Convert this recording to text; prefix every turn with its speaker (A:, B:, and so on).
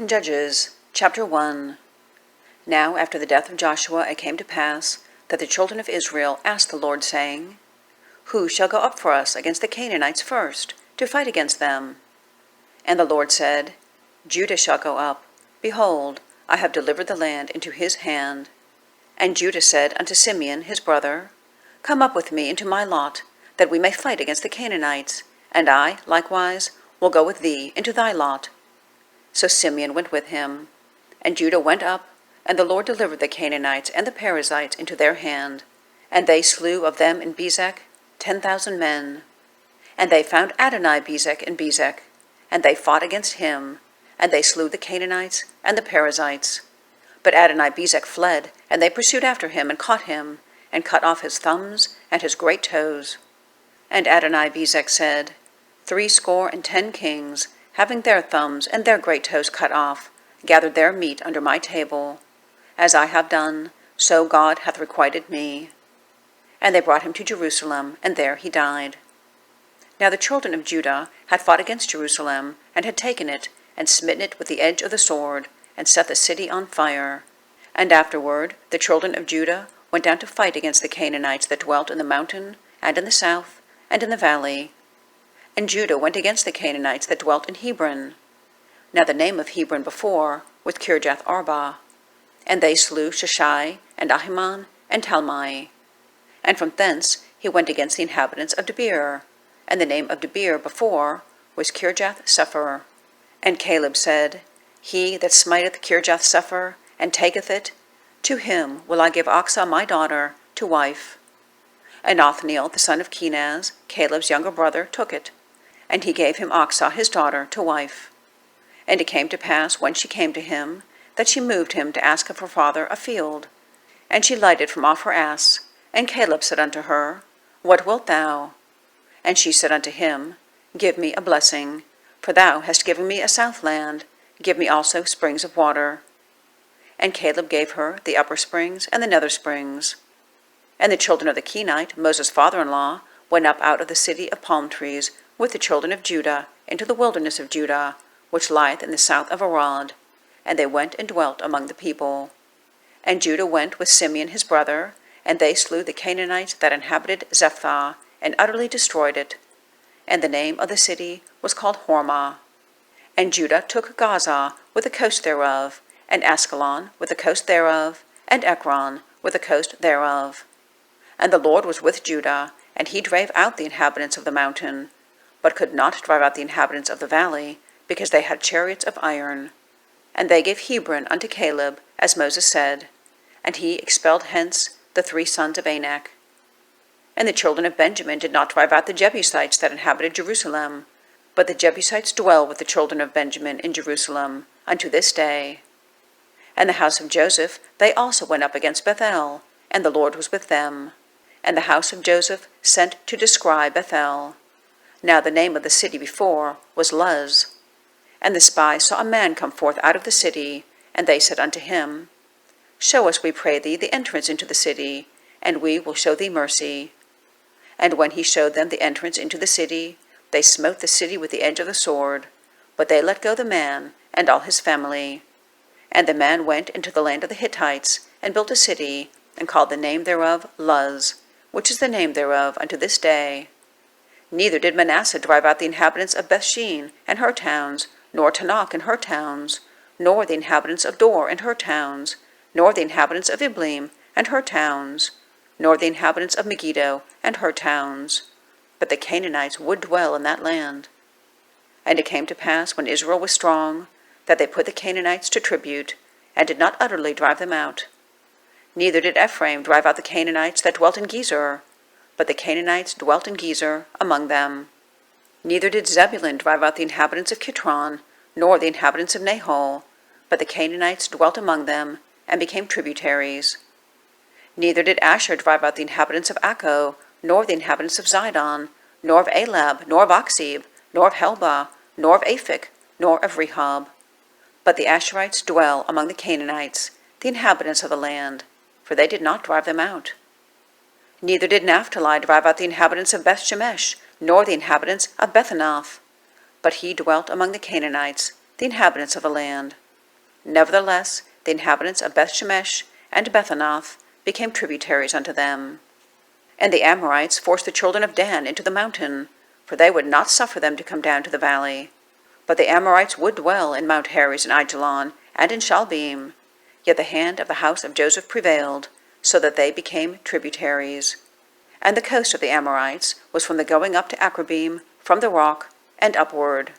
A: Judges, chapter 1. Now after the death of Joshua it came to pass that the children of Israel asked the Lord, saying, Who shall go up for us against the Canaanites first, to fight against them? And the Lord said, Judah shall go up. Behold, I have delivered the land into his hand. And Judah said unto Simeon his brother, Come up with me into my lot, that we may fight against the Canaanites, and I, likewise, will go with thee into thy lot. So Simeon went with him. And Judah went up, and the Lord delivered the Canaanites and the Perizzites into their hand, and they slew of them in Bezek 10,000 men. And they found Adonibezek in Bezek, and they fought against him, and they slew the Canaanites and the Perizzites. But Adonibezek fled, and they pursued after him, and caught him, and cut off his thumbs and his great toes. And Adonibezek said, 70 kings, having their thumbs and their great toes cut off, gathered their meat under my table. As I have done, so God hath requited me. And they brought him to Jerusalem, and there he died. Now the children of Judah had fought against Jerusalem, and had taken it, and smitten it with the edge of the sword, and set the city on fire. And afterward the children of Judah went down to fight against the Canaanites that dwelt in the mountain, and in the south, and in the valley. And Judah went against the Canaanites that dwelt in Hebron. Now the name of Hebron before was Kirjath-arba. And they slew Sheshai, and Ahiman, and Talmai. And from thence he went against the inhabitants of Debir. And the name of Debir before was Kirjath-sepher. And Caleb said, He that smiteth Kirjath-sepher, and taketh it, to him will I give Achsah my daughter to wife. And Othniel the son of Kenaz, Caleb's younger brother, took it, and he gave him Achsah his daughter to wife. And it came to pass, when she came to him, that she moved him to ask of her father a field. And she lighted from off her ass. And Caleb said unto her, What wilt thou? And she said unto him, Give me a blessing, for thou hast given me a south land, give me also springs of water. And Caleb gave her the upper springs and the nether springs. And the children of the Kenite, Moses' father-in-law, went up out of the city of palm trees with the children of Judah into the wilderness of Judah, which lieth in the south of Arad, and they went and dwelt among the people. And Judah went with Simeon his brother, and they slew the Canaanites that inhabited Zephath, and utterly destroyed it. And the name of the city was called Hormah. And Judah took Gaza with the coast thereof, and Askelon with the coast thereof, and Ekron with the coast thereof. And the Lord was with Judah, and he drave out the inhabitants of the mountain, but could not drive out the inhabitants of the valley, because they had chariots of iron. And they gave Hebron unto Caleb, as Moses said, and he expelled hence the 3 sons of Anak. And the children of Benjamin did not drive out the Jebusites that inhabited Jerusalem, but the Jebusites dwell with the children of Benjamin in Jerusalem unto this day. And the house of Joseph, they also went up against Bethel, and the Lord was with them. And the house of Joseph sent to descry Bethel. Now the name of the city before was Luz. And the spies saw a man come forth out of the city, and they said unto him, Show us, we pray thee, the entrance into the city, and we will show thee mercy. And when he showed them the entrance into the city, they smote the city with the edge of the sword, but they let go the man and all his family. And the man went into the land of the Hittites, and built a city, and called the name thereof Luz, which is the name thereof unto this day. Neither did Manasseh drive out the inhabitants of Bethshean and her towns, nor Tanakh and her towns, nor the inhabitants of Dor and her towns, nor the inhabitants of Ibleam and her towns, nor the inhabitants of Megiddo and her towns. But the Canaanites would dwell in that land. And it came to pass, when Israel was strong, that they put the Canaanites to tribute, and did not utterly drive them out. Neither did Ephraim drive out the Canaanites that dwelt in Gezer, but the Canaanites dwelt in Gezer among them. Neither did Zebulun drive out the inhabitants of Kitron, nor the inhabitants of Nahol, but the Canaanites dwelt among them, and became tributaries. Neither did Asher drive out the inhabitants of Acco, nor the inhabitants of Zidon, nor of Elab, nor of Achzib, nor of Helbah, nor of Aphik, nor of Rehob. But the Asherites dwell among the Canaanites, the inhabitants of the land, for they did not drive them out. Neither did Naphtali drive out the inhabitants of Bethshemesh, nor the inhabitants of Bethanath, but he dwelt among the Canaanites, the inhabitants of the land, Nevertheless, the inhabitants of Bethshemesh and Bethanath became tributaries unto them. And the Amorites forced the children of Dan into the mountain, for they would not suffer them to come down to the valley. But the Amorites would dwell in Mount Heres and Aijalon, and in Shaalbim. Yet the hand of the house of Joseph prevailed, so that they became tributaries. And the coast of the Amorites was from the going up to Akrabim, from the rock, and upward.